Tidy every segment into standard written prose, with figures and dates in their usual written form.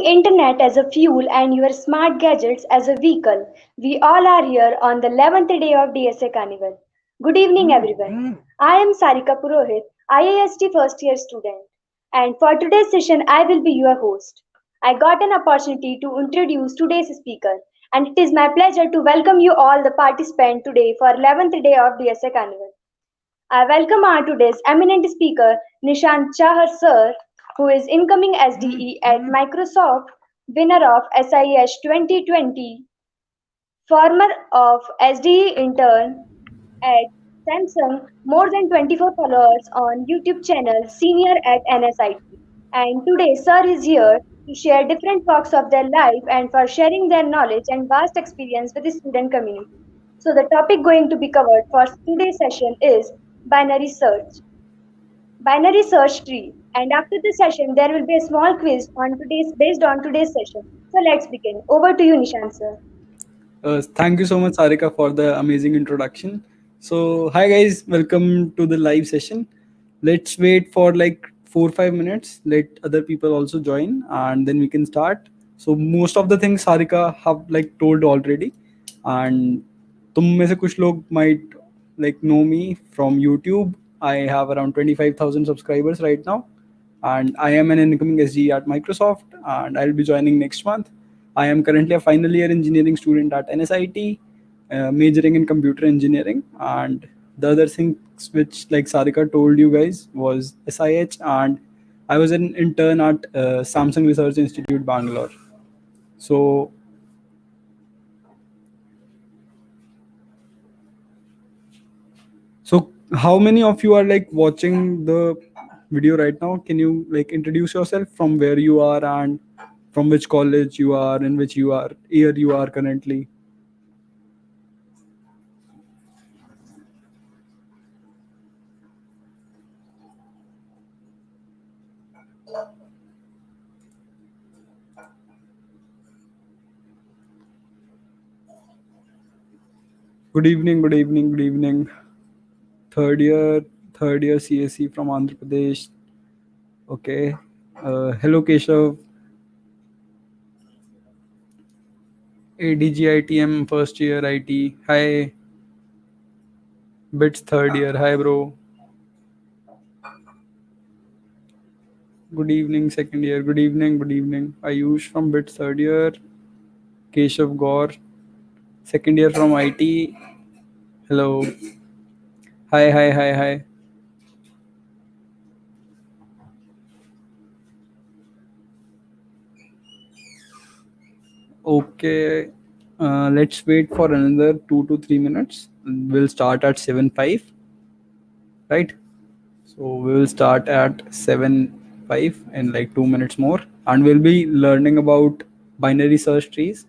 internet as a fuel and your smart gadgets as a vehicle, we all are here on the 11th day of DSA Carnival. Good evening everyone. I am Sarika Purohit, IIST first year student, and for today's session I will be your host. I got an opportunity to introduce today's speaker, and it is my pleasure to welcome you all the participants today for 11th day of DSA Carnival. I welcome our today's eminent speaker, Nishant Chahar sir, who is incoming SDE at Microsoft, winner of SIS 2020, former of SDE intern at Samsung, more than 24 followers on YouTube channel, senior at NSIT. And today, sir is here to share different walks of their life and for sharing their knowledge and vast experience with the student community. So the topic going to be covered for today's session is binary search. Binary search tree. And after the session, there will be a small quiz on today's based on today's session. So let's begin. Over to you, Nishant sir. Thank you so much, Sarika, for the amazing introduction. So, hi guys, welcome to the live session. Let's wait for like 4 5 minutes. Let other people also join, and then we can start. So, most of the things Sarika have like told already, and तुम में से कुछ लोग might like know me from YouTube. I have around 25,000 subscribers right now, and I am an incoming SG at Microsoft, and I'll be joining next month. I am currently a final year engineering student at NSIT, majoring in computer engineering. And the other things which like Sarika told you guys was SIH, and I was an intern at Samsung Research Institute, Bangalore. So So how many of you are like watching the video right now? Can you like introduce yourself from where you are and from which college you are, in which you are year you are currently? Good evening, good evening, good evening. Third year, third year CSE from Andhra Pradesh. Okay. Hello Keshav. ADGITM first year IT. Hi. Bits third year. Hi bro. Good evening, second year. Good evening, good evening. Ayush from Bits third year. Keshav Gaur, second year from IT. Hello. Hi, hi, hi, hi. Okay. Let's wait for another 2 to 3 minutes. We'll start at 7:05, right? So we will start at 7:05 in like 2 minutes more, and we'll be learning about binary search trees.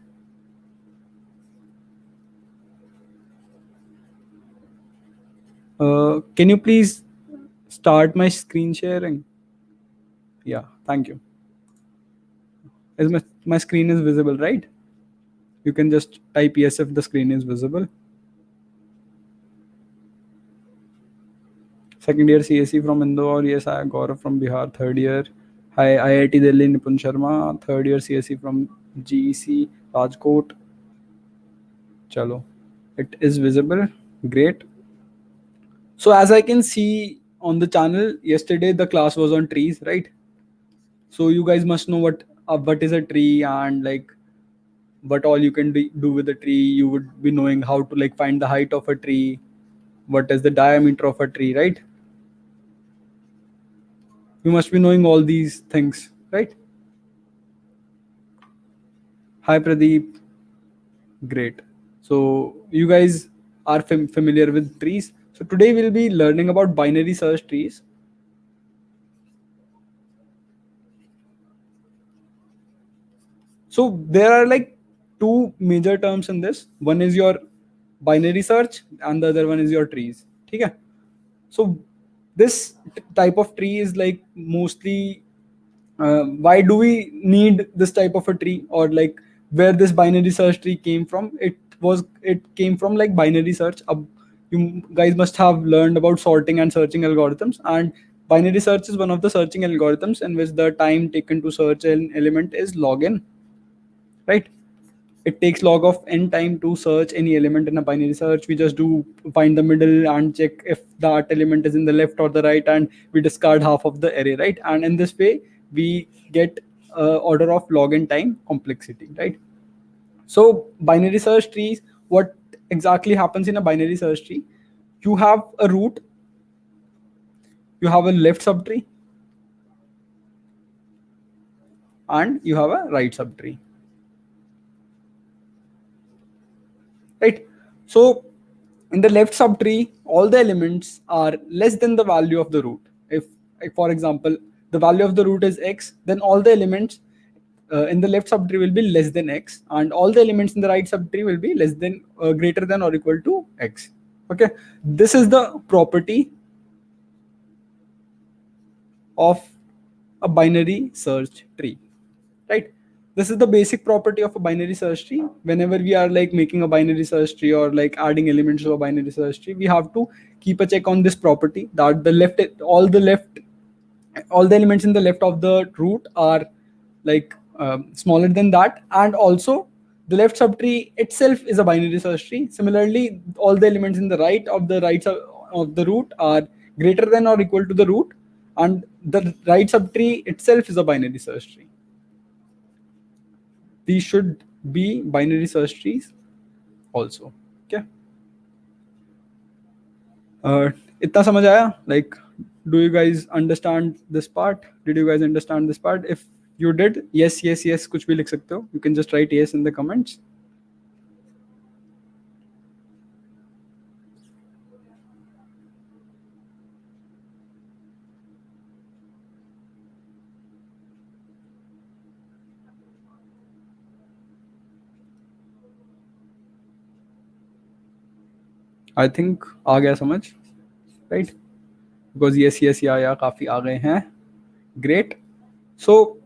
Can you please start my screen sharing? Yeah, thank you. Is my screen is visible, right? You can just type yes if the screen is visible. Second year CSE from Indore. Yes, I am Gaurav from Bihar. Third year. Hi, IIT Delhi, Nipun Sharma. Third year CSE from GEC, Rajkot. Chalo. It is visible. Great. So as I can see on the channel, yesterday the class was on trees, right? So you guys must know what is a tree, and like what all you can do with a tree. You would be knowing how to like find the height of a tree, what is the diameter of a tree, right? You must be knowing all these things, right? Hi Pradeep. Great. So you guys are familiar with trees. So today we'll be learning about binary search trees. So there are like two major terms in this. One is your binary search and the other one is your trees. Okay. So this type of tree is like mostly why do we need this type of a tree, or like where this binary search tree came from? It came from like binary search. You guys must have learned about sorting and searching algorithms, and Binary search is one of the searching algorithms in which the time taken to search an element is log n, right? It takes log of n time to search any element in a binary search. We just do find the middle and check if that element is in the left or the right, and we discard half of the array, right? And in this way, we get order of log n time complexity, right? So binary search trees, what exactly happens in a binary search tree? You have a root, you have a left subtree, and you have a right subtree, right? So in the left subtree, all the elements are less than the value of the root. If for example, the value of the root is x, then all the elements in the left subtree will be less than x, and all the elements in the right subtree will be less than, greater than or equal to x. Okay, this is the property of a binary search tree, right? This is the basic property of a binary search tree. Whenever we are like making a binary search tree or like adding elements to a binary search tree, we have to keep a check on this property that all the elements in the left of the root are like smaller than that, and also the left subtree itself is a binary search tree. Similarly, all the elements in the of the root are greater than or equal to the root, and the right subtree itself is a binary search tree. These should be binary search trees also. Okay. इतना समझ आया? Like, do you guys understand this part? Did you guys understand this part? If you did, yes, कुछ भी लिख सकते हो. You can just write yes in the comments. I think आ गया समझ, right? Because yes, yeah, काफी आ गए हैं. Great. So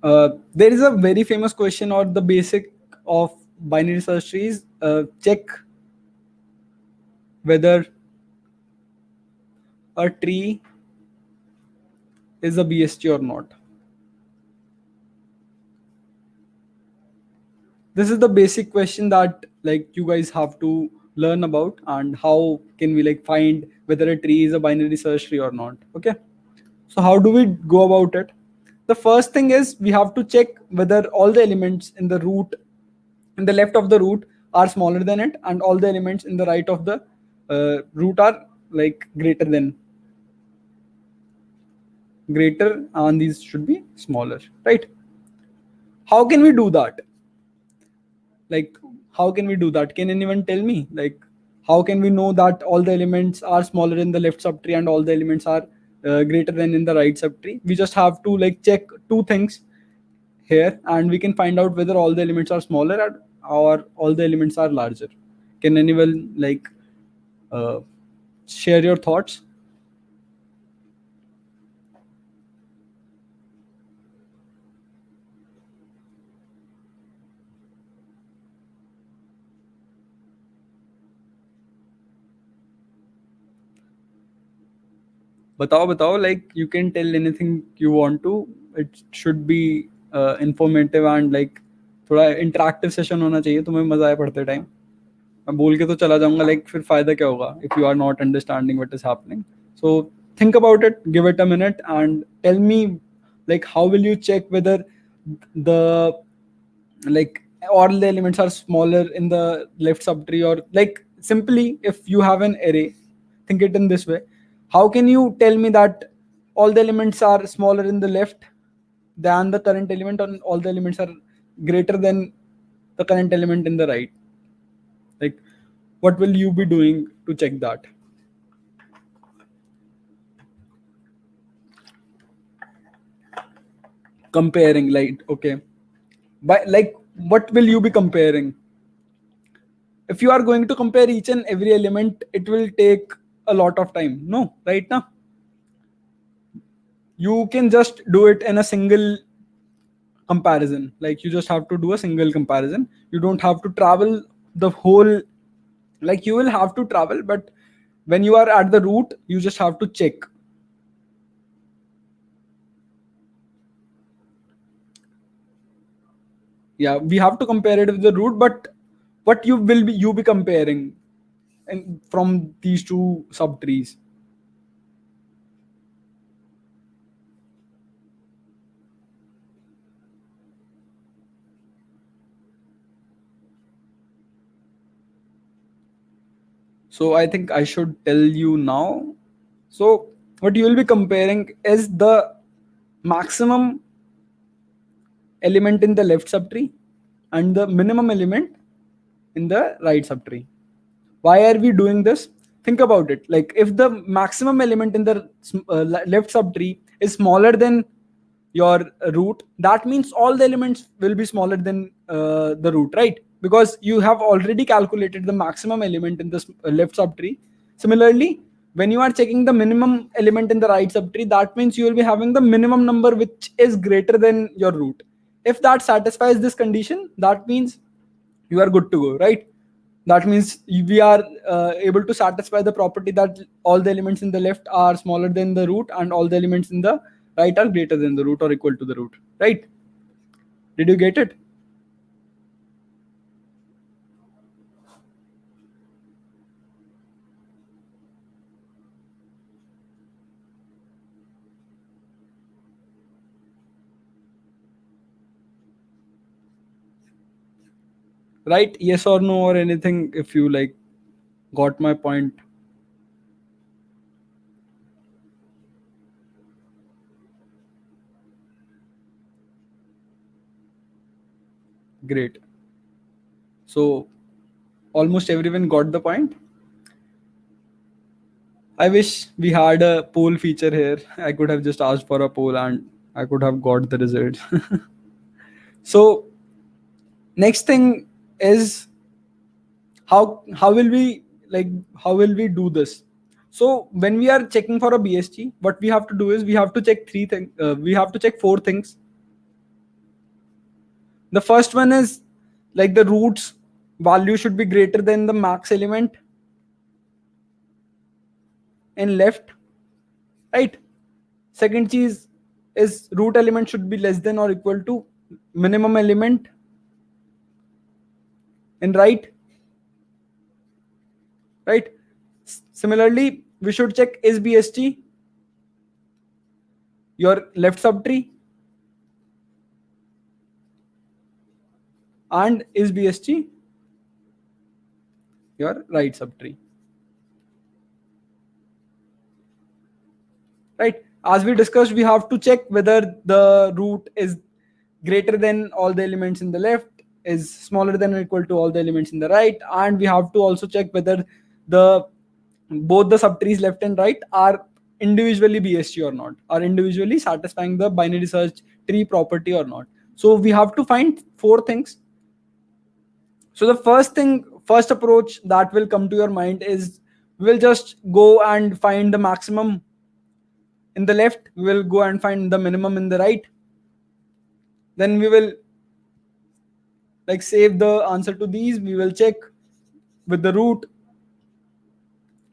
there is a very famous question, or the basic of binary search trees. Check whether a tree is a BST or not. This is the basic question that like you guys have to learn about, and how can we like find whether a tree is a binary search tree or not. Okay, so how do we go about it? The first thing is we have to check whether all the elements in the root, in the left of the root, are smaller than it, and all the elements in the right of the root are like greater, and these should be smaller, right? How can we do that? Like, how can we do that? Can anyone tell me, like, how can we know that all the elements are smaller in the left subtree and all the elements are greater than in the right subtree? We just have to like check two things here, and we can find out whether all the elements are smaller or all the elements are larger. Can anyone like share your thoughts? बताओ, like you can tell anything you want to. It should be informative and like थोड़ा interactive session होना चाहिए. तुम्हें मजा आए पढ़ते time. मैं बोल के तो चला जाऊंगा, like फिर फायदा क्या होगा if you are not understanding what is happening. So think about it, give it a minute, and tell me like how will you check whether the like all the elements are smaller in the left subtree, or like simply if you have an array, think it in this way. How can you tell me that all the elements are smaller in the left than the current element, and all the elements are greater than the current element in the right? Like, what will you be doing to check that? Comparing, like, okay, but like what will you be comparing? If you are going to compare each and every element, it will take a lot of time, no, right? Now you can just do it in a single comparison. Like, you just have to do a single comparison. You don't have to travel the whole, like you will have to travel, but when you are at the root, you just have to check Yeah, we have to compare it with the root, but what you be comparing and from these two subtrees? So I think I should tell you now. So what you will be comparing is the maximum element in the left subtree and the minimum element in the right subtree. Why are we doing this? Think about it. Like if the maximum element in the left subtree is smaller than your root, that means all the elements will be smaller than the root, right? Because you have already calculated the maximum element in the left subtree. Similarly, when you are checking the minimum element in the right subtree, that means you will be having the minimum number which is greater than your root. If that satisfies this condition, that means you are good to go, right? That means we are able to satisfy the property that all the elements in the left are smaller than the root and all the elements in the right are greater than the root or equal to the root, right? Did you get it? Right, yes or no or anything, if you like got my point. Great. So almost everyone got the point. I wish we had a poll feature here. I could have just asked for a poll and I could have got the result. So next thing is how will we like how will we do this? So when we are checking for a BST, what we have to do is we have to check three things. We have to check four things. The first one is like the roots value should be greater than the max element in left, right? Second cheese is root element should be less than or equal to minimum element in right, right? Similarly, we should check is BST your left subtree and is BST your right subtree, right? As we discussed, we have to check whether the root is greater than all the elements in the left, is smaller than or equal to all the elements in the right, and we have to also check whether the both the subtrees left and right are individually BST or not, are individually satisfying the binary search tree property or not. So we have to find four things. So the first approach that will come to your mind is we'll just go and find the maximum in the left, we will go and find the minimum in the right, then we will like save the answer to these, we will check with the root,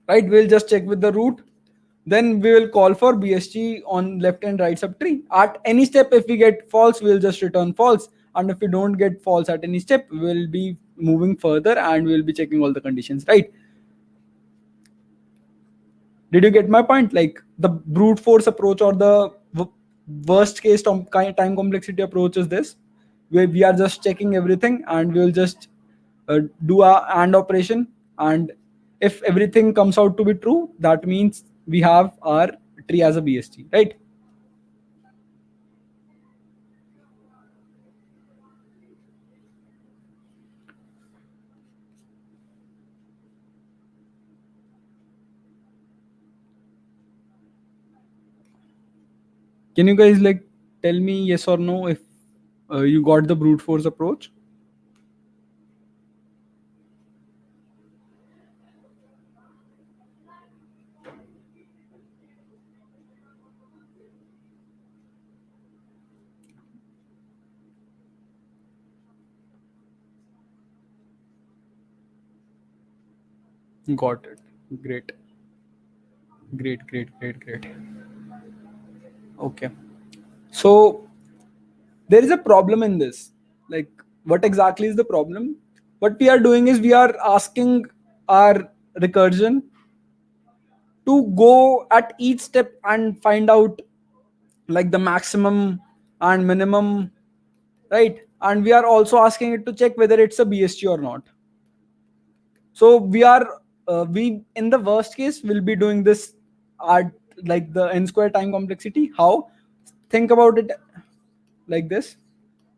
right? We'll just check with the root, then we will call for BST on left and right subtree. At any step, if we get false, we'll just return false, and if we don't get false at any step, we'll be moving further and we'll be checking all the conditions, right? Did you get my point? Like the brute force approach or the worst case time complexity approach is this, where we are just checking everything and we will just do a AND operation, and if everything comes out to be true, that means we have our tree as a BST, right? Can you guys like tell me yes or no if you got the brute force approach? Got it. Great. Great. Okay. So there is a problem in this. Like what exactly is the problem? What we are doing is we are asking our recursion to go at each step and find out like the maximum and minimum, right? And we are also asking it to check whether it's a BST or not. So we in the worst case will be doing this at like the n square time complexity. How? Think about it like this.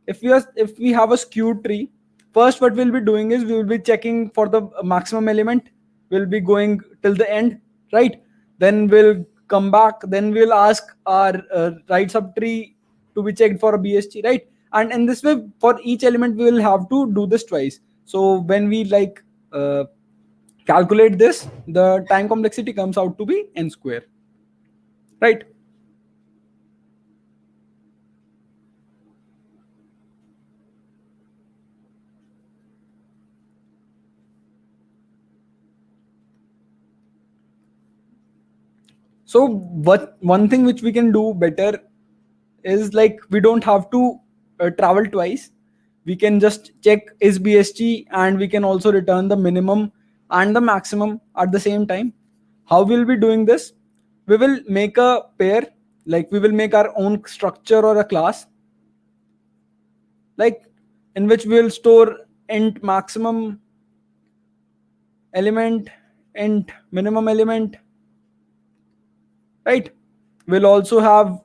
If we have a skewed tree, first what we'll be doing is we will be checking for the maximum element. We'll be going till the end, right? Then we'll come back. Then we'll ask our right subtree to be checked for a BST, right? And in this way, for each element, we will have to do this twice. So when we calculate this, the time complexity comes out to be n square, right? So what one thing which we can do better is like we don't have to travel twice. We can just check is BST and we can also return the minimum and the maximum at the same time. How we'll be doing this? We will make a pair, like we will make our own structure or a class, like in which we'll store int maximum element, int minimum element, right? We'll also have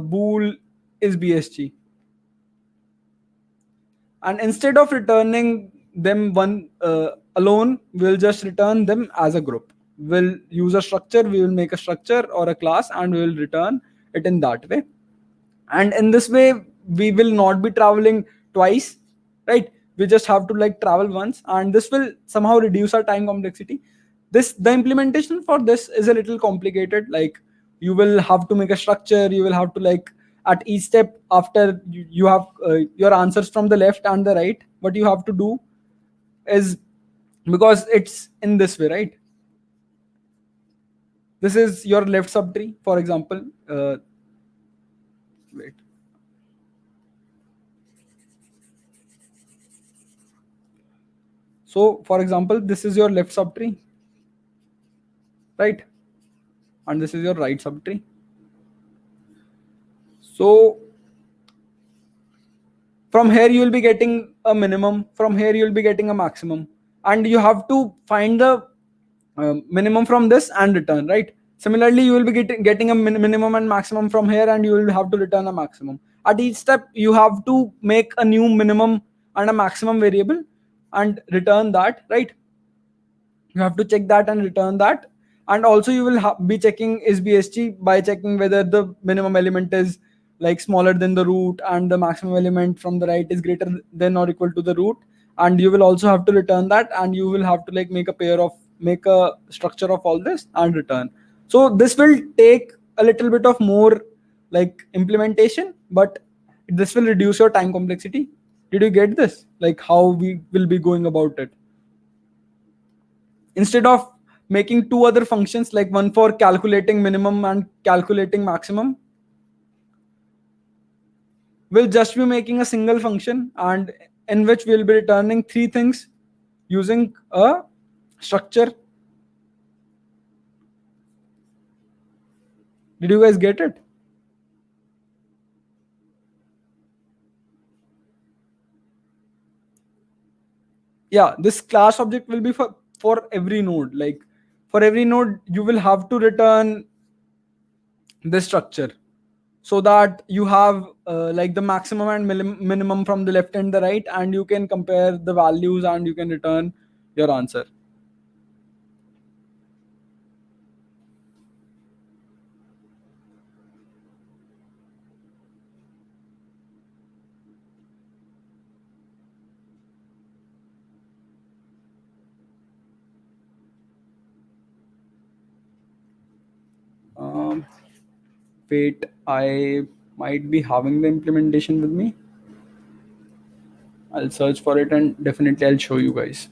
bool is BST, and instead of returning them one alone, we'll just return them as a group. We'll use a structure, we will make a structure or a class, and we will return it in that way. And in this way we will not be traveling twice, right? We just have to like travel once, and this will somehow reduce our time complexity. This the implementation for this is a little complicated. Like you will have to make a structure, you will have to like at each step after you have your answers from the left and the right, what you have to do is, because it's in this way, right? This is your left subtree, for example. Wait. So for example, this is your left subtree, right? And this is your right subtree. So from here you will be getting a minimum, from here you will be getting a maximum, and you have to find the minimum from this and return, right? Similarly, you will be getting a minimum and maximum from here, and you will have to return a maximum. At each step you have to make a new minimum and a maximum variable and return that, right? You have to check that and return that. And also you will be checking is BST by checking whether the minimum element is like smaller than the root and the maximum element from the right is greater than or equal to the root. And you will also have to return that, and you will have to like make a structure of all this and return. So this will take a little bit of more like implementation, but this will reduce your time complexity. Did you get this, like how we will be going about it? Instead of making two other functions, like one for calculating minimum and calculating maximum, we'll just be making a single function, and in which we'll be returning three things using a structure. Did you guys get it? Yeah, this class object will be for every node. Like for every node you will have to return this structure, so that you have like the maximum and minimum from the left and the right, and you can compare the values and you can return your answer. um, Wait, I might be having the implementation with me. I'll search for it and definitely I'll show you guys.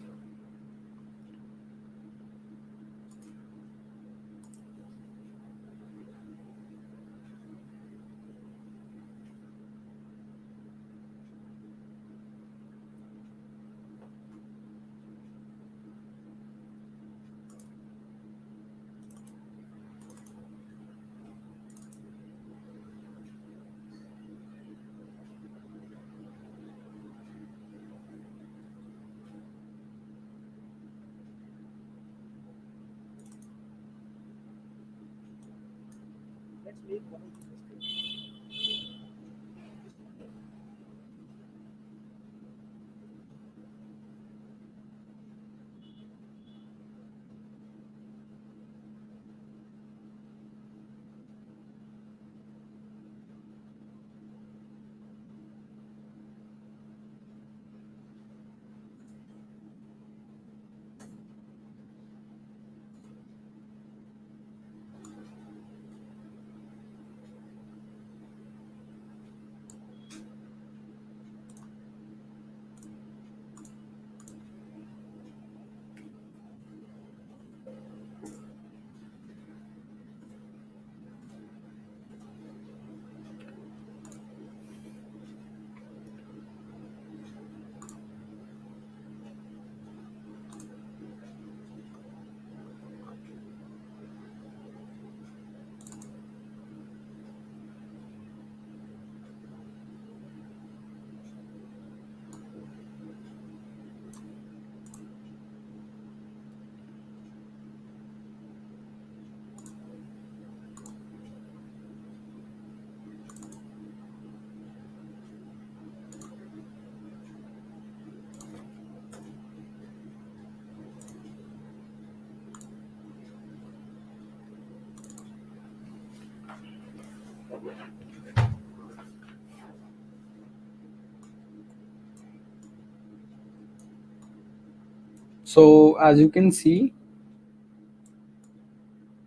So as you can see,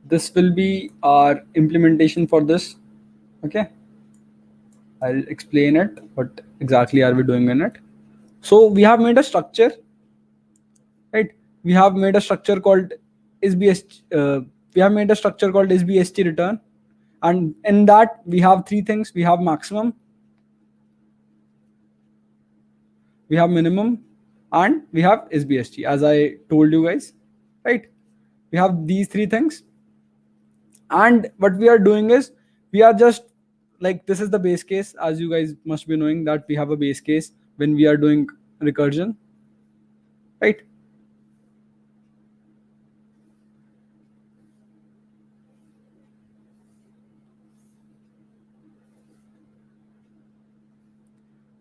this will be our implementation for this. Okay, I'll explain it. What exactly are we doing in it? So we have made a structure, right? We have made a structure called SBST. We have made a structure called SBST return, and in that we have three things. We have maximum, we have minimum, and we have SBST. As I told you guys, right? We have these three things, and what we are doing is we are just like, this is the base case. As you guys must be knowing that we have a base case when we are doing recursion, right?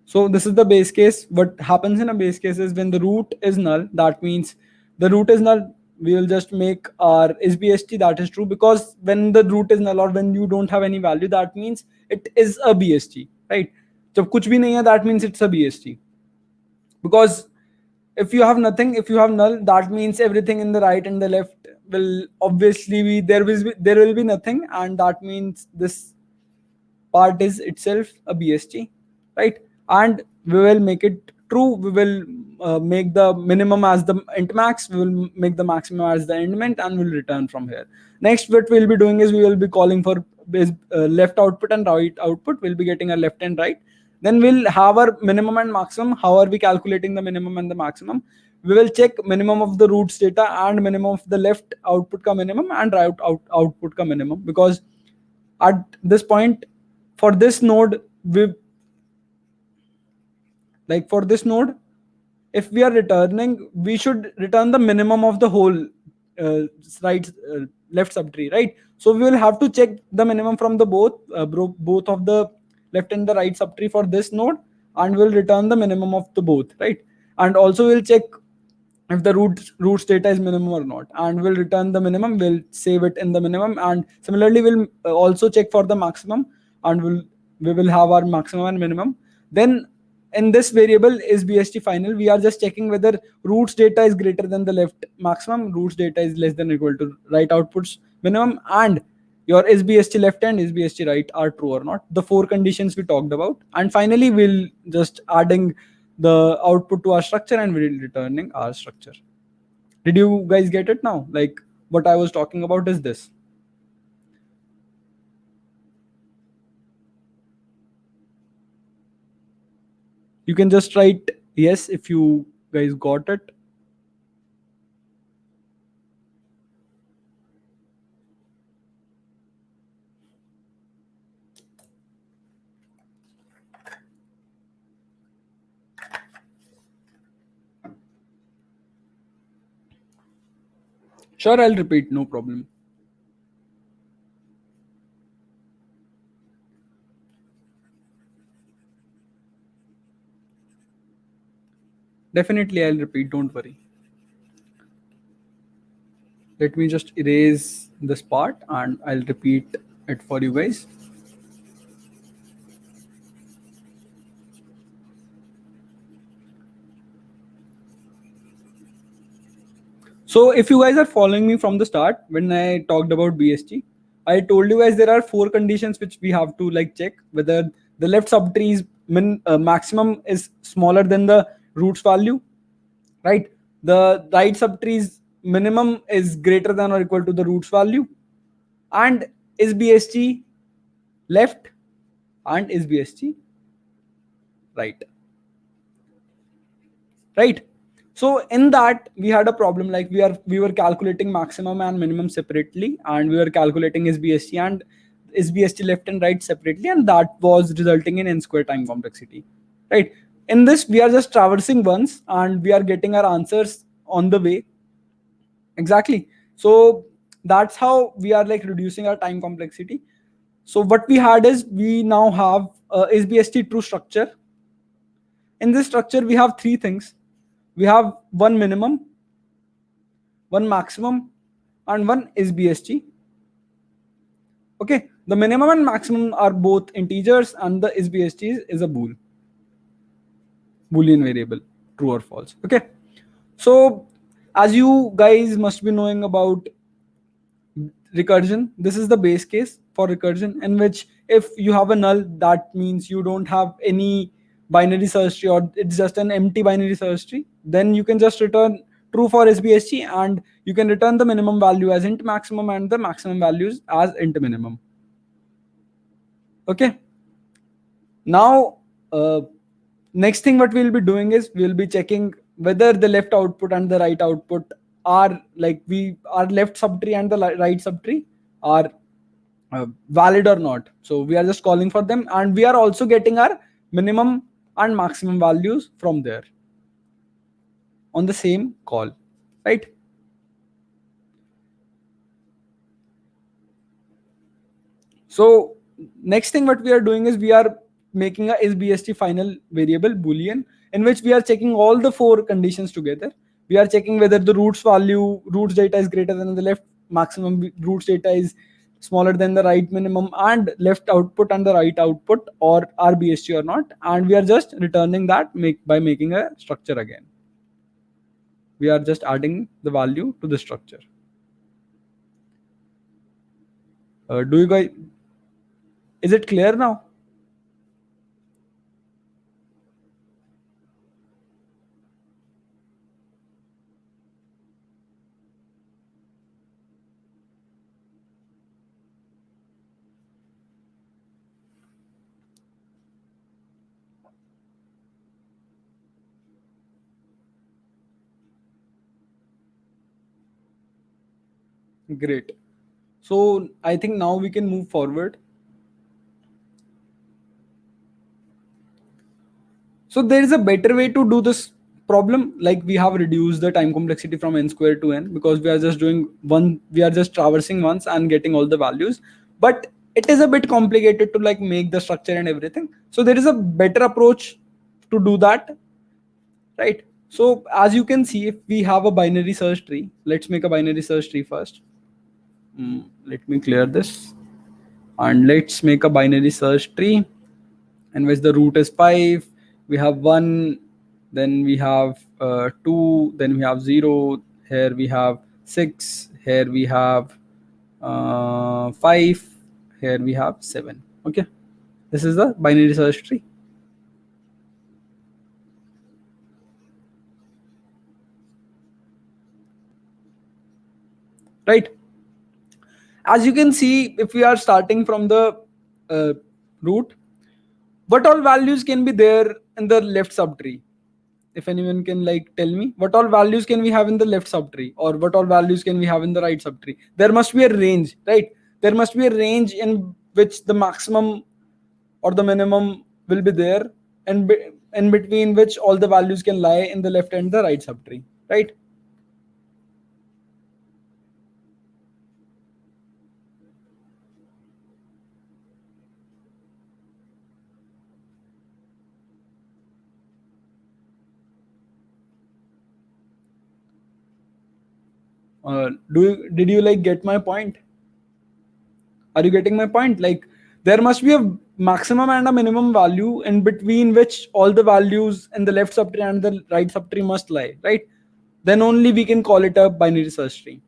So this is the base case. What happens in a base case is when the root is null, that means the root is null. We will just make our SBST that is true, because when the root is null or when you don't have any value, that means it is a BST, right? जब कुछ भी नहीं है, that means it's a BST. Because if you have nothing, if you have null, that means everything in the right and the left will obviously be there will be nothing, and that means this part is itself a BST, right? And we will make it true. We will make the minimum as the int max. We will make the maximum as the end mint, and we'll return from here. Next, what we'll be doing is we will be calling for left output and right output. We'll be getting a left and right. Then we'll have our minimum and maximum. How are we calculating the minimum and the maximum? We will check minimum of the roots data and minimum of the left output ka minimum and right output ka minimum, because at this point, for this node, we like for this node, if we are returning, we should return the minimum of the whole uh, right left subtree, right? So we will have to check the minimum from the both of the left and the right subtree for this node, and we'll return the minimum of the both, right? And also we'll check if the roots data is minimum or not, and we'll return the minimum. We'll save it in the minimum, and similarly we'll also check for the maximum, and we will have our maximum and minimum. Then in this variable is BST final, we are just checking whether roots data is greater than the left maximum, roots data is less than or equal to right outputs minimum, and your SBST left and SBST right are true or not. The four conditions we talked about. And finally we'll just adding the output to our structure, and we're returning our structure. Did you guys get it now? Like, what I was talking about is this. You can just write yes if you guys got it. Sure, I'll repeat, no problem. Definitely, I'll repeat. Don't worry. Let me just erase this part and I'll repeat it for you guys. So if you guys are following me from the start, when I talked about BST, I told you guys there are four conditions which we have to like check whether the left subtree is maximum is smaller than the roots value, right? The right subtree's minimum is greater than or equal to the roots value, and is BST left and is BST right, right? So in that we had a problem, like we were calculating maximum and minimum separately, and we were calculating SBST and SBST left and right separately, and that was resulting in n square time complexity, right? In this we are just traversing once and we are getting our answers on the way. Exactly. So that's how we are like reducing our time complexity. So what we had is we now have SBST true structure. In this structure we have three things. We have one minimum, one maximum, and one SBST. Okay, the minimum and maximum are both integers, and the SBST is a boolean variable, true or false. Okay, so as you guys must be knowing about recursion, this is the base case for recursion, in which if you have a null, that means you don't have any binary search tree, or it's just an empty binary search tree, then you can just return true for SBST, and you can return the minimum value as int maximum and the maximum values as int minimum. Okay, now next thing what we'll be doing is we'll be checking whether the left output and the right output are like we our left subtree and the right subtree are valid or not. So we are just calling for them, and we are also getting our minimum and maximum values from there on the same call, right? So next thing what we are doing is we are making a SBST final variable boolean, in which we are checking all the four conditions together. We are checking whether the roots data is greater than the left maximum, roots data is smaller than the right minimum, and left output and the right output or RBST or not. And we are just returning that by making a structure again. We are just adding the value to the structure. Do you guys, is it clear now? Great. So I think now we can move forward. So there is a better way to do this problem. Like we have reduced the time complexity from n square to n, because we are just doing one, we are just traversing once and getting all the values. But it is a bit complicated to like make the structure and everything. So there is a better approach to do that, right? So as you can see, if we have a binary search tree, let's make a binary search tree first. Let me clear this, and let's make a binary search tree in which the root is 5, we have 1, then we have 2, then we have 0, here we have 6, here we have 5, here we have 7. Okay, this is the binary search tree. Right, as you can see, if we are starting from the uh, root, what all values can be there in the left subtree? If anyone can like tell me what all values can we have in the left subtree, or what all values can we have in the right subtree? There must be a range, right? There must be a range in which the maximum or the minimum will be there, and in between which all the values can lie in the left and the right subtree, right? Did you like get my point? Are you getting my point? Like, there must be a maximum and a minimum value in between which all the values in the left subtree and the right subtree must lie, right? Then only we can call it a binary search tree.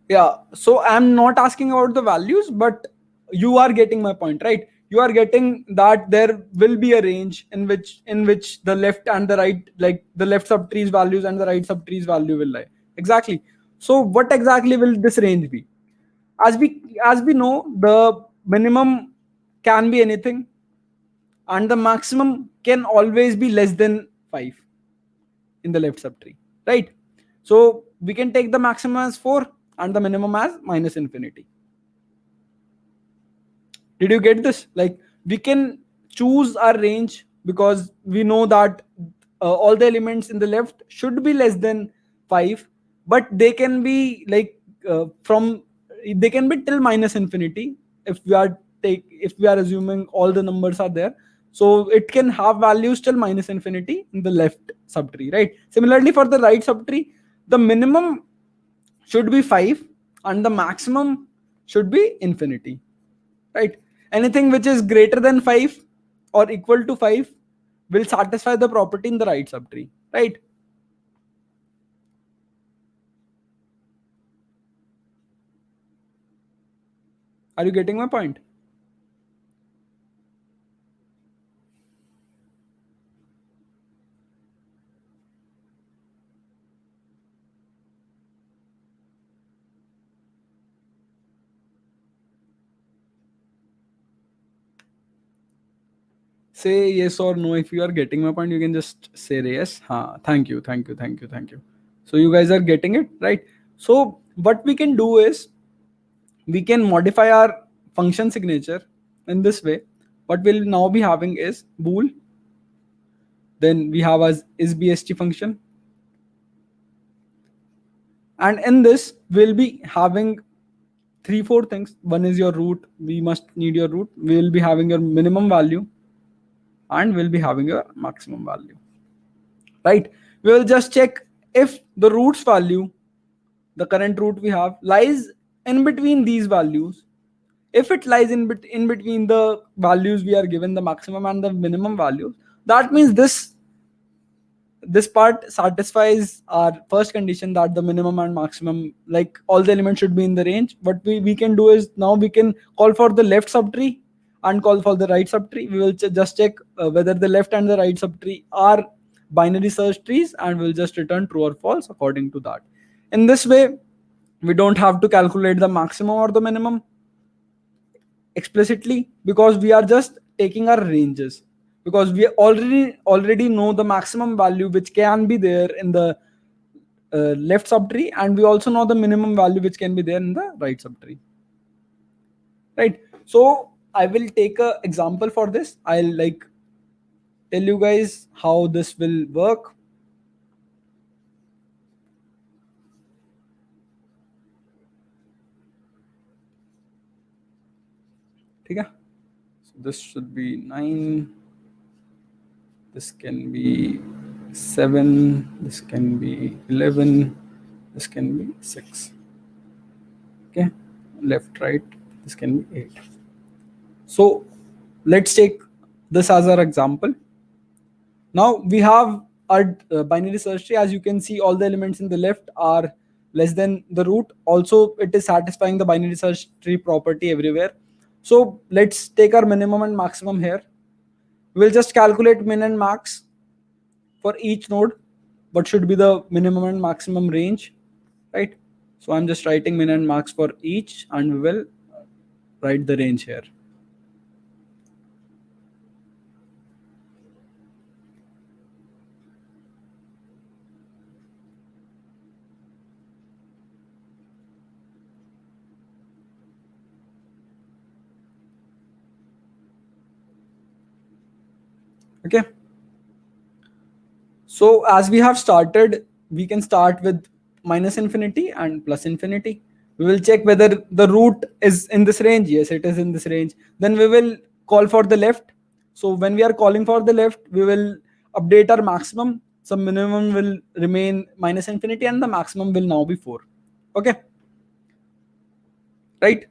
Yeah, so I'm not asking about the values, but you are getting my point, right? You are getting that there will be a range in which the left and the right, like the left subtree's values and the right subtree's value will lie. Exactly. So what exactly will this range be? As we know, the minimum can be anything and the maximum can always be less than 5 in the left subtree, right? So we can take the maximum as 4 and the minimum as minus infinity. Did you get this? Like, we can choose our range because we know that all the elements in the left should be less than 5, but they can be like from they can be till minus infinity if we are assuming all the numbers are there. So it can have values till minus infinity in the left subtree, right? Similarly, for the right subtree, the minimum should be 5 and the maximum should be infinity, right? Anything which is greater than 5 or equal to 5 will satisfy the property in the right subtree, right? Are you getting my point? Say yes or no. If you are getting my point, you can just say yes. Thank you, thank you, thank you, thank you. So you guys are getting it, right? So what we can do is we can modify our function signature in this way. What we'll now be having is bool. Then we have as isBST function. And in this, we'll be having 3 4 things. One is your root. We must need your root. We'll be having your minimum value and we'll be having your maximum value, right? We will just check if the root's value, the current root we have, lies in between these values. If it lies in between the values we are given, the maximum and the minimum values, that means this part satisfies our first condition, that the minimum and maximum, like all the elements should be in the range. What we can do is now we can call for the left subtree and call for the right subtree. We will just check whether the left and the right subtree are binary search trees, and we'll just return true or false according to that. In this way, we don't have to calculate the maximum or the minimum explicitly because we are just taking our ranges, because we already know the maximum value which can be there in the left subtree, and we also know the minimum value which can be there in the right subtree, right? So I will take a example for this. I'll like tell you guys how this will work. Okay, so this should be 9, this can be 7, this can be 11, this can be 6. Okay, left right, this can be 8. So let's take this as our example. Now we have our binary search tree. As you can see, all the elements in the left are less than the root. Also, it is satisfying the binary search tree property everywhere. So let's take our minimum and maximum here. We'll just calculate min and max for each node. What should be the minimum and maximum range, right? So I'm just writing min and max for each, and we will write the range here. Okay. So as we have started, we can start with minus infinity and plus infinity. We will check whether the root is in this range. Yes, it is in this range. Then we will call for the left. So when we are calling for the left, we will update our maximum, some minimum will remain minus infinity and the maximum will now be 4. Okay, right?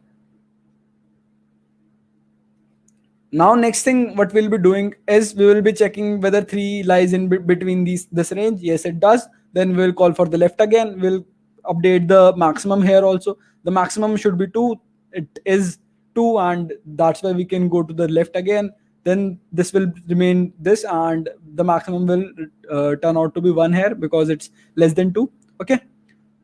Now next thing what we'll be doing is we will be checking whether 3 lies in between this range. Yes, it does. Then we'll call for the left again. We'll update the maximum here also. The maximum should be 2. It is 2 and that's why we can go to the left again. Then this will remain this and the maximum will turn out to be 1 here because it's less than 2. Okay.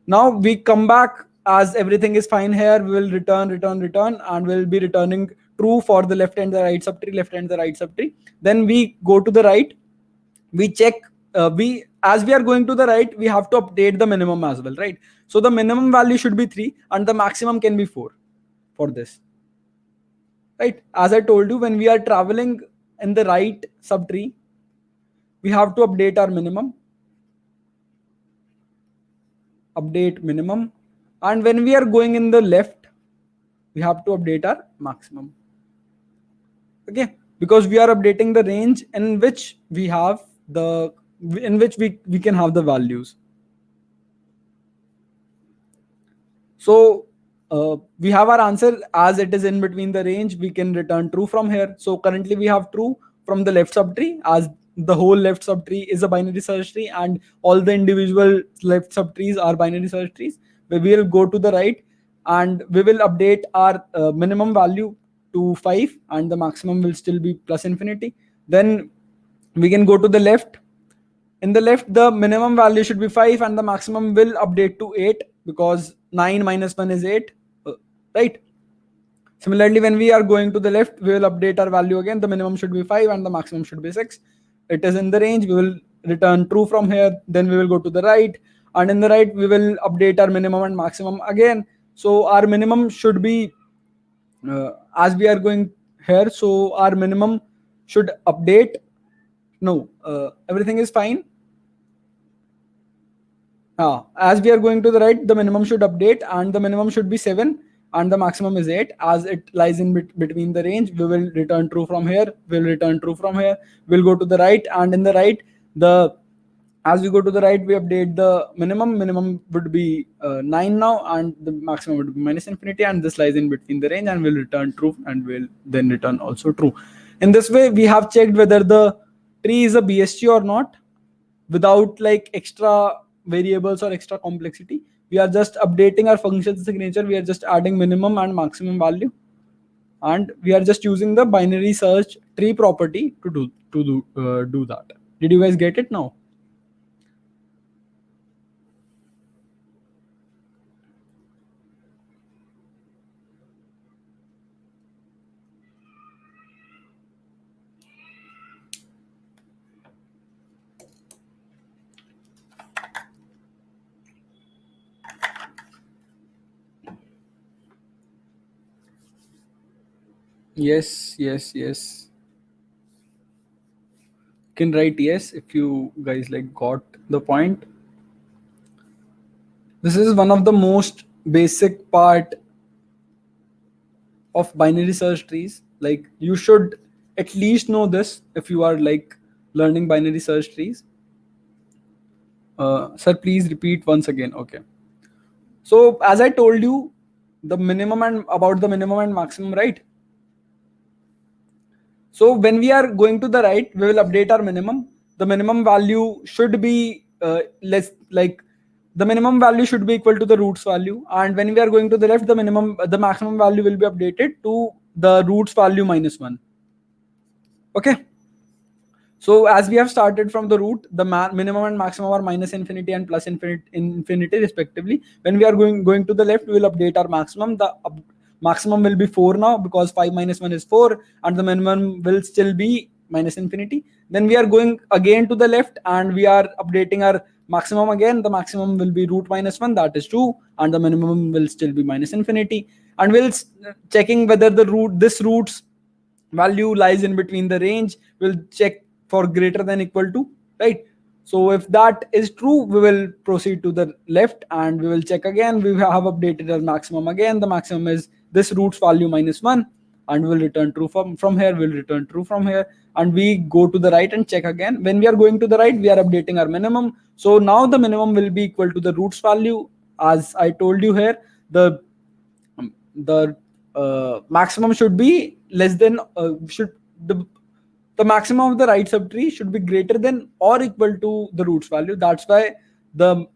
Now we come back as everything is fine here. We will return, and we'll be returning true for the left and the right subtree, left and the right subtree. Then we go to the right. We check. As we are going to the right, we have to update the minimum as well, right? So the minimum value should be 3, and the maximum can be 4 for this, right? As I told you, when we are traveling in the right subtree, we have to update our minimum. Update minimum, and when we are going in the left, we have to update our maximum. Okay, because we are updating the range in which we have the we can have the values. So we have our answer. As it is in between the range, we can return true from here. So currently we have true from the left subtree, as the whole left subtree is a binary search tree and all the individual left subtrees are binary search trees. We will go to the right and we will update our minimum value to 5 and the maximum will still be plus infinity. Then we can go to the left. In the left, the minimum value should be 5 and the maximum will update to 8 because 9 minus 1 is 8, right? Similarly, when we are going to the left, we will update our value again. The minimum should be 5 and the maximum should be 6. It is in the range. We will return true from here. Then we will go to the right. And in the right, we will update our minimum and maximum again. So our minimum should be, as we are going here, so our minimum should update. No, everything is fine. As we are going to the right, the minimum should update and the minimum should be 7 and the maximum is 8. As it lies in between the range, we will return true from here. We'll return true from here. We'll go to the right, and in the right, as we go to the right, we update the minimum. Minimum would be 9 now, and the maximum would be minus infinity, and this lies in between the range, and we'll return true, and we'll then return also true. In this way, we have checked whether the tree is a BST or not without like extra variables or extra complexity. We are just updating our function signature. We are just adding minimum and maximum value, and we are just using the binary search tree property to do that. Did you guys get it now? Yes. Can write yes if you guys like got the point. This is one of the most basic part of binary search trees. Like you should at least know this if you are like learning binary search trees. Sir, please repeat once again. Okay. So as I told you, the minimum and about the minimum and maximum, right? So when we are going to the right, we will update our minimum. The minimum value should be less, like the minimum value should be equal to the roots value. And when we are going to the left, the maximum value will be updated to the roots value minus 1. Okay. So as we have started from the root, the minimum and maximum are minus infinity and plus infinity respectively. When we are going to the left, we will update our maximum. The maximum will be 4 now because 5 minus 1 is 4 and the minimum will still be minus infinity. Then we are going again to the left and we are updating our maximum again. The maximum will be root minus 1, that is 2, and the minimum will still be minus infinity. And we'll checking whether this root's value lies in between the range. We'll check for greater than equal to, right? So if that is true, we will proceed to the left and we will check again. We have updated our maximum again. The maximum is this roots value minus 1, and we'll return true. From here we'll return true from here, and we go to the right and check again. When we are going to the right, we are updating our minimum. So now the minimum will be equal to the roots value. As I told you here, the maximum should be less than should the maximum of the right subtree should be greater than or equal to the roots value. That's why the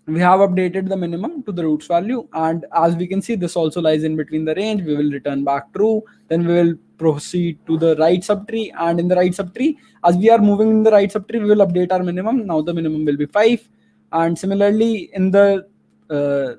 we have updated the minimum to the roots value, and as we can see, this also lies in between the range. We will return back true, then we will proceed to the right subtree, and in the right subtree, as we are moving in the right subtree, we will update our minimum. Now the minimum will be 5, and similarly in the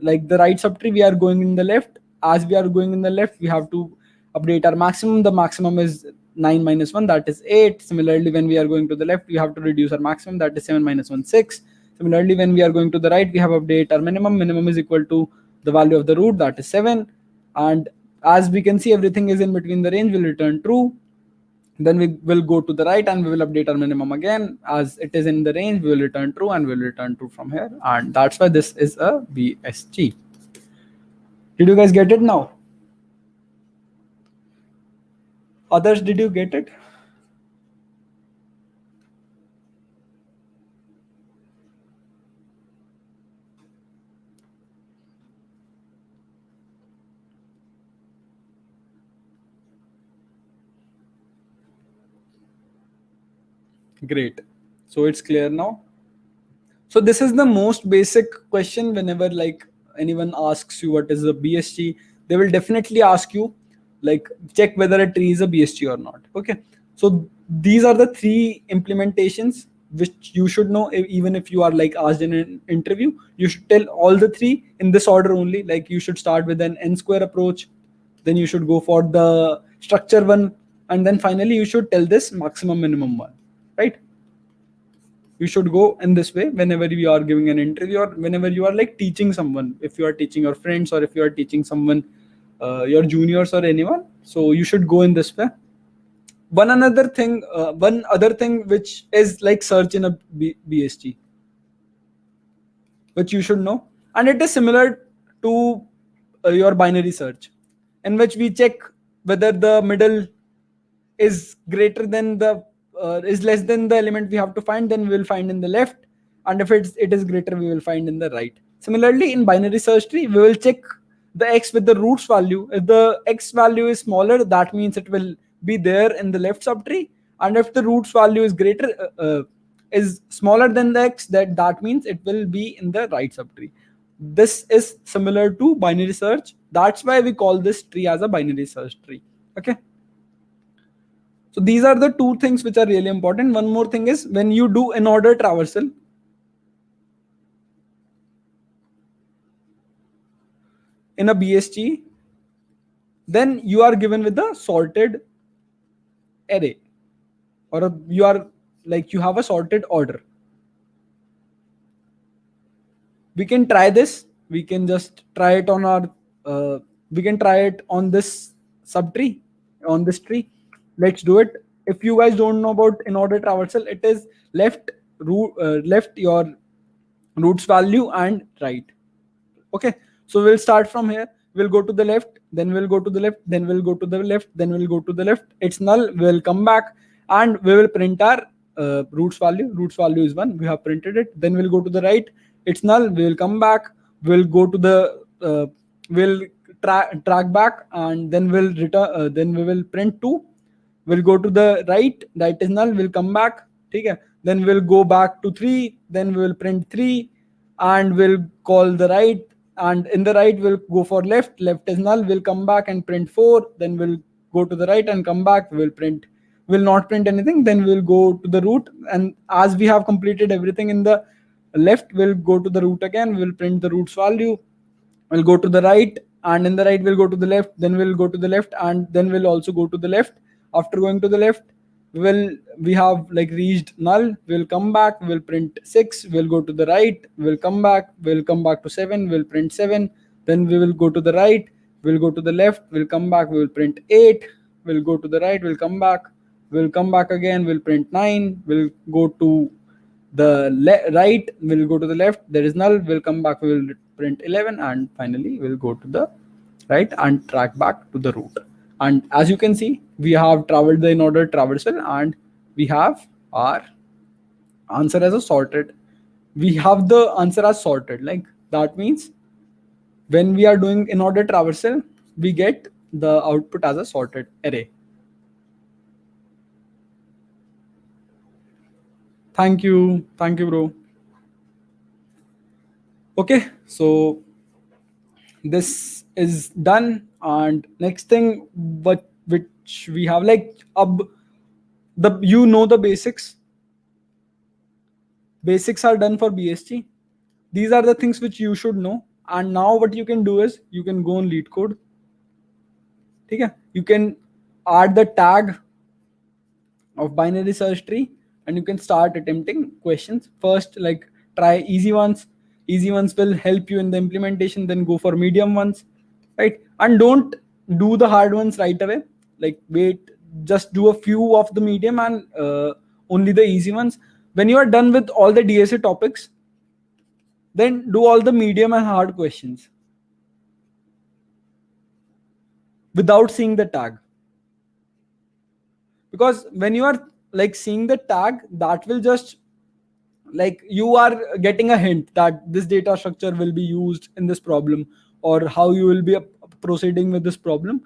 like the right subtree, we are going in the left. As we are going in the left, we have to update our maximum. The maximum is 9 minus 1, that is 8. Similarly, when we are going to the left, we have to reduce our maximum, that is 7 minus 1, 6. Similarly, when we are going to the right, we have update our minimum. Minimum is equal to the value of the root, that is 7. And as we can see, everything is in between the range. We'll return true. Then we will go to the right and we will update our minimum again. As it is in the range, we will return true, and we'll return true from here. And that's why this is a BSG. Did you guys get it now? Others, did you get it? Great. So it's clear now. So this is the most basic question. Whenever like anyone asks you what is a BSG, they will definitely ask you like check whether a tree is a BSG or not. Okay. So these are the 3 implementations which you should know. Even if you are like asked in an interview, you should tell all the 3 in this order only. Like you should start with an n square approach, then you should go for the structure one, and then finally you should tell this maximum minimum one, right? You should go in this way whenever you are giving an interview, or whenever you are like teaching someone. If you are teaching your friends, or if you are teaching someone, your juniors or anyone, so you should go in this way. One other thing which is like search in a BSG, which you should know, and it is similar to your binary search, in which we check whether the middle is greater than the is less than the element we have to find, then we will find in the left, and if it is greater, we will find in the right. Similarly, in binary search tree, we will check the x with the roots value. If the x value is smaller, that means it will be there in the left subtree, and if the roots value is greater is smaller than the x, that means it will be in the right subtree. This is similar to binary search. That's why we call this tree as a binary search tree. Okay. So these are the 2 things which are really important. One more thing is when you do in order traversal, in a BSG, then you are given with the sorted array, or you have a sorted order. We can try this. We can just try it on our we can try it on this subtree, on this tree. Let's do it. If you guys don't know about in order traversal, it is left your roots value and right. Okay, so we'll start from here. We'll go to the left, then we'll go to the left, then we'll go to the left, then we'll go to the left. It's null. We'll come back and we will print our roots value. Roots value is 1. We have printed it. Then we'll go to the right. It's null. We will come back. We'll go to the we'll track back, and then we'll return. Then we will print 2. We'll go to the right. That is null. We'll come back. Okay. Then we'll go back to 3. Then we will print 3, and we'll call the right. And in the right, we'll go for left. Left is null. We'll come back and print 4. Then we'll go to the right and come back. We'll not print anything. Then we'll go to the root. And as we have completed everything in the left, we'll go to the root again. We'll print the root's value. We'll go to the right, and in the right, we'll go to the left. Then we'll go to the left, and then we'll also go to the left. After going to the left, we have like reached null. We'll come back. We'll print 6. We'll go to the right. We'll come back. We'll come back to 7. We'll print 7. Then we will go to the right. We'll go to the left. We'll come back. We'll print 8. We'll go to the right. We'll come back. We'll come back again. We'll print 9. We'll go to the right. We'll go to the left. There is null. We'll come back. We'll print 11, and finally we'll go to the right and track back to the root. And as you can see, we have traveled the in order traversal, and we have our answer as a sorted. We have the answer as sorted. Like that means when we are doing in order traversal, we get the output as a sorted array. Thank you, bro. Okay, so this is done, and next thing, what which we have, like the the basics are done for BST. These are the things which you should know. And now what you can do is you can go on lead code. Okay, you can add the tag of binary search tree, and you can start attempting questions first. Like try easy ones will help you in the implementation, then go for medium ones, right? And don't do the hard ones right away. Like wait, just do a few of the medium, and only the easy ones. When you are done with all the DSA topics, then do all the medium and hard questions without seeing the tag. Because when you are like seeing the tag, that will just, like, you are getting a hint that this data structure will be used in this problem, or how you will be proceeding with this problem.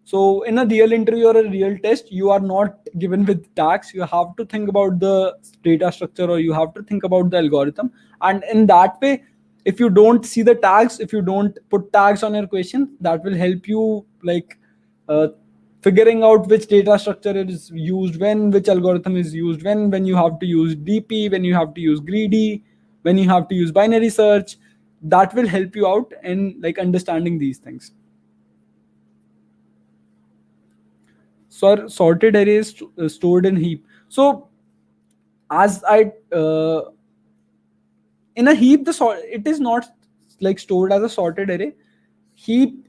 So in a real interview or a real test, you are not given with tags. You have to think about the data structure, or you have to think about the algorithm. And in that way, if you don't see the tags, if you don't put tags on your question, that will help you, like, uh, figuring out which data structure is used when, which algorithm is used when you have to use DP, when you have to use greedy, when you have to use binary search. That will help you out in like understanding these things. So sorted array is stored in heap. So as I in a heap, it is not like stored as a sorted array. Heap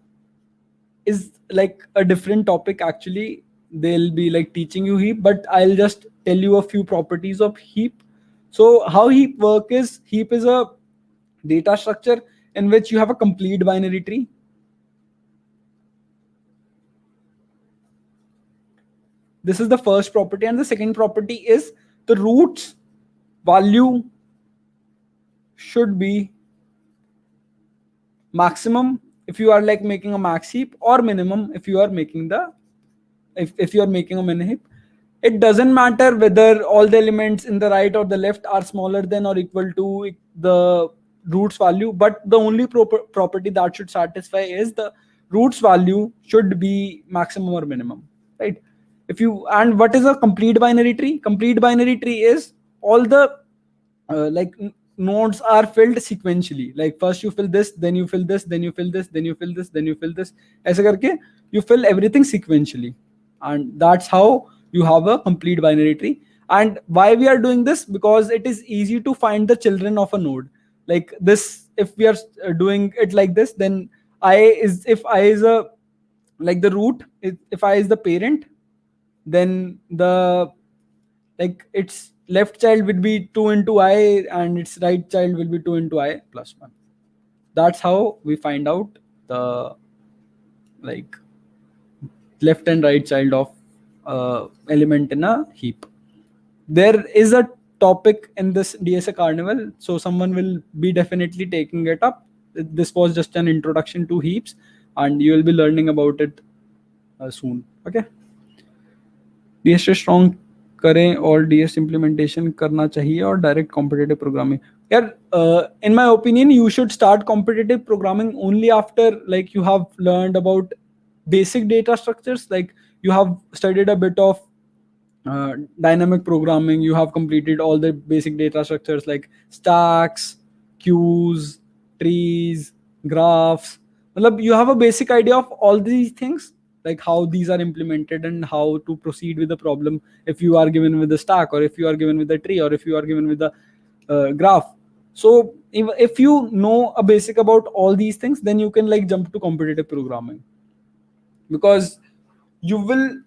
is like a different topic actually. They'll be like teaching you heap, but I'll just tell you a few properties of heap. So how heap work is, heap is a data structure in which you have a complete binary tree. This is the first property, and the second property is the roots value should be maximum if you are like making a max heap, or minimum if you are making the, if you are making a min heap. It doesn't matter whether all the elements in the right or the left are smaller than or equal to the roots value, but the only property that should satisfy is the roots value should be maximum or minimum, right? If you, and what is a complete binary tree? Complete binary tree is all the nodes are filled sequentially. Like first you fill this, then you fill this, then you fill this, then you fill this, then you fill this. ऐसे करके you fill everything sequentially, and that's how you have a complete binary tree. And why we are doing this? Because it is easy to find the children of a node. Like this, if we are doing it like this, then I is, if I is a, like the root, if I is the parent, then the, like its left child will be 2 into I, and its right child will be 2 into I plus 1. That's how we find out the, like, left and right child of element in a heap. There is a topic in this DSA carnival, so someone will be definitely taking it up. This was just an introduction to heaps, and you will be learning about it soon. Okay, DSA strong करें और DS implementation करना चाहिए और direct competitive programming. यार, in my opinion, you should start competitive programming only after like you have learned about basic data structures. Like you have studied a bit of dynamic programming, you have completed all the basic data structures like stacks, queues, trees, graphs. Matlab, you have a basic idea of all these things, like how these are implemented and how to proceed with the problem if you are given with a stack, or if you are given with a tree, or if you are given with a graph. So if you know a basic about all these things, then you can like jump to competitive programming, because you will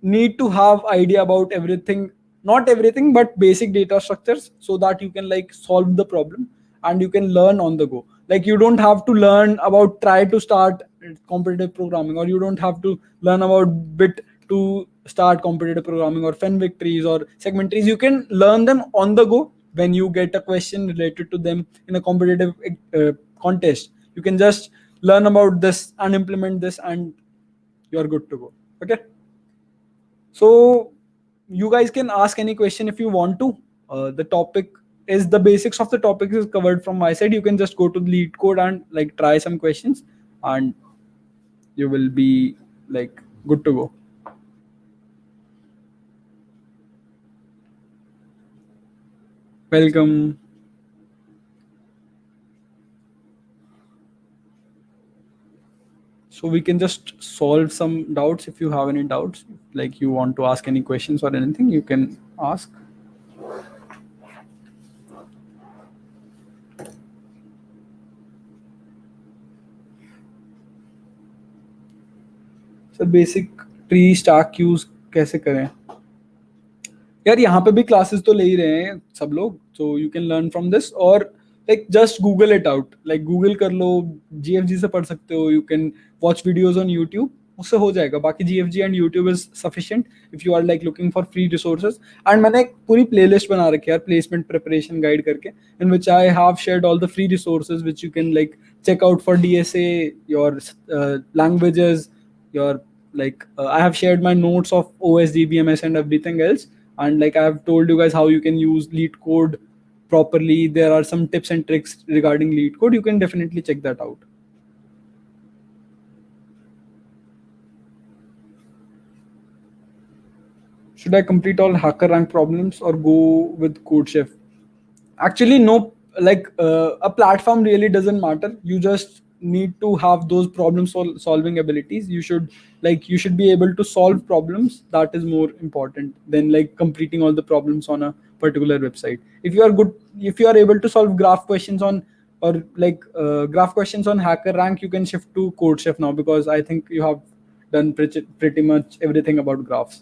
need to have idea about everything, not everything but basic data structures, so that you can like solve the problem. and you can learn on the go. Like you don't have to learn about try to start competitive programming, or you don't have to learn about bit to start competitive programming, or Fenwick trees or segment trees. You can learn them on the go. When you get a question related to them in a competitive contest, you can just learn about this and implement this, and you are good to go. Okay, so you guys can ask any question if you want to. The topic is the basics of the topic is covered from my side. You can just go to the lead code and like try some questions, and you will be like good to go. Welcome. So we can just solve some doubts. If you have any doubts, like you want to ask any questions or anything, you can ask. Sir basic tree stack use कैसे करें? यार यहाँ पे भी classes तो ले ही रहे हैं सब लोग, so you can learn from this, और like just Google it out, like Google कर लो, जीएफजी से पढ़ सकते हो, you can watch videos on YouTube, उससे हो जाएगा. बाकी GFG and YouTube is sufficient if you are like looking for free resources. And मैंने एक पूरी प्लेलिस्ट बना रखी है यार, प्लेसमेंट प्रिपरेशन गाइड करके, in which I have shared all the free resources which you can like check out for DSA, your languages, your like I have shared my notes of OSD, BMS and everything else, and like I have told you guys how you can use lead code properly. There are some tips and tricks regarding lead code. You can definitely check that out. Should I complete all HackerRank problems or go with CodeChef? Actually no, like a platform really doesn't matter. You just need to have those problem solving abilities. You should be able to solve problems. That is more important than like completing all the problems on a particular website. If you are good, if you are able to solve graph questions on, or like graph questions on HackerRank, you can shift to CodeChef now, because I think you have done pretty much everything about graphs.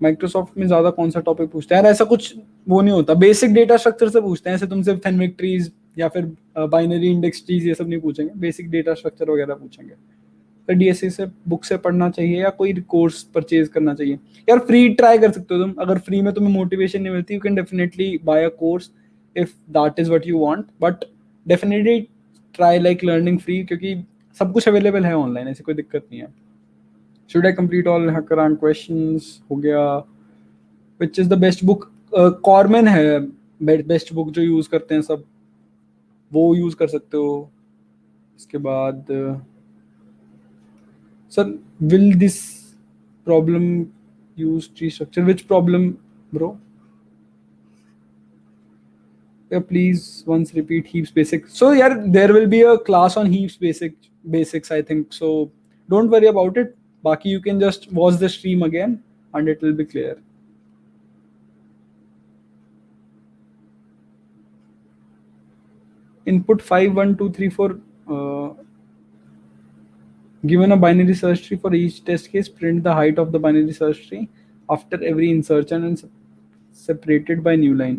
Microsoft में ज्यादा कौन सा topic पूछते हैं यार? ऐसा कुछ वो नहीं होता, बेसिक डेटा स्ट्रक्चर से पूछते हैं. ऐसे तुमसे फेनविक ट्रीज या फिर बाइनरी इंडेक्स ट्रीज ये सब नहीं पूछेंगे, बेसिक डेटा स्ट्रक्चर वगैरह पूछेंगे. फिर डीएसए से बुक से पढ़ना चाहिए या कोई कोर्स परचेज करना चाहिए? यार फ्री ट्राई कर सकते हो तुम. अगर फ्री में तुम्हें मोटिवेशन नहीं मिलती, you can definitely buy a course if that is what you want, but definitely try like learning free, क्योंकि सब कुछ अवेलेबल है ऑनलाइन, ऐसी कोई दिक्कत नहीं है. Should I complete all HackerRank questions? हो गया. Which is the best book? Corman है बेस्ट बुक जो यूज करते हैं सब, वो यूज कर सकते हो. इसके बाद sir will this problem use tree structure? Which problem bro? Yeah, please once repeat heaps basics. So yeah, there will be a class on heaps basics I think, so don't worry about it. Baki you can just watch the stream again and it will be clear. Input 5 1 2 3 4 given a binary search tree for each test case, print the height of the binary search tree after every insertion and separated by new line.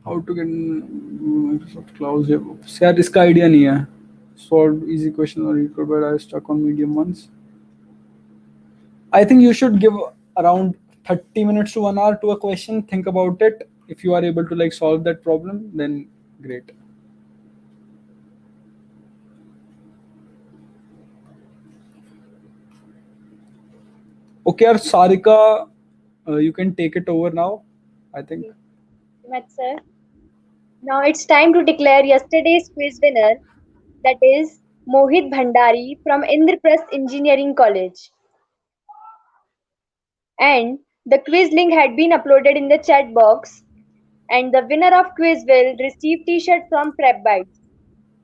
How to get Microsoft Cloud? यार इसका idea नहीं है. Solve easy question or record, but I stuck on medium ones. I think you should give around 30 minutes to 1 hour to a question. Think about it. If you are able to like solve that problem, then great. Okay, Sarika, you can take it over now, I think. Much, sir. Now it's time to declare yesterday's quiz winner, that is Mohit Bhandari from Indraprasth Engineering College. And the quiz link had been uploaded in the chat box, and the winner of quiz will receive t-shirt from Prep Bites.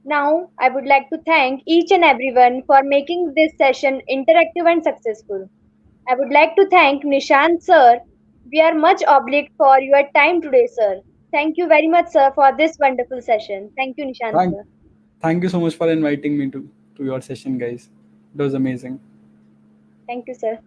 Now I would like to thank each and everyone for making this session interactive and successful. I would like to thank Nishant sir. We are much obliged for your time today, sir. Thank you very much, sir, for this wonderful session. Thank you, Nishant sir. Thank you so much for inviting me to your session, guys. It was amazing. Thank you, sir.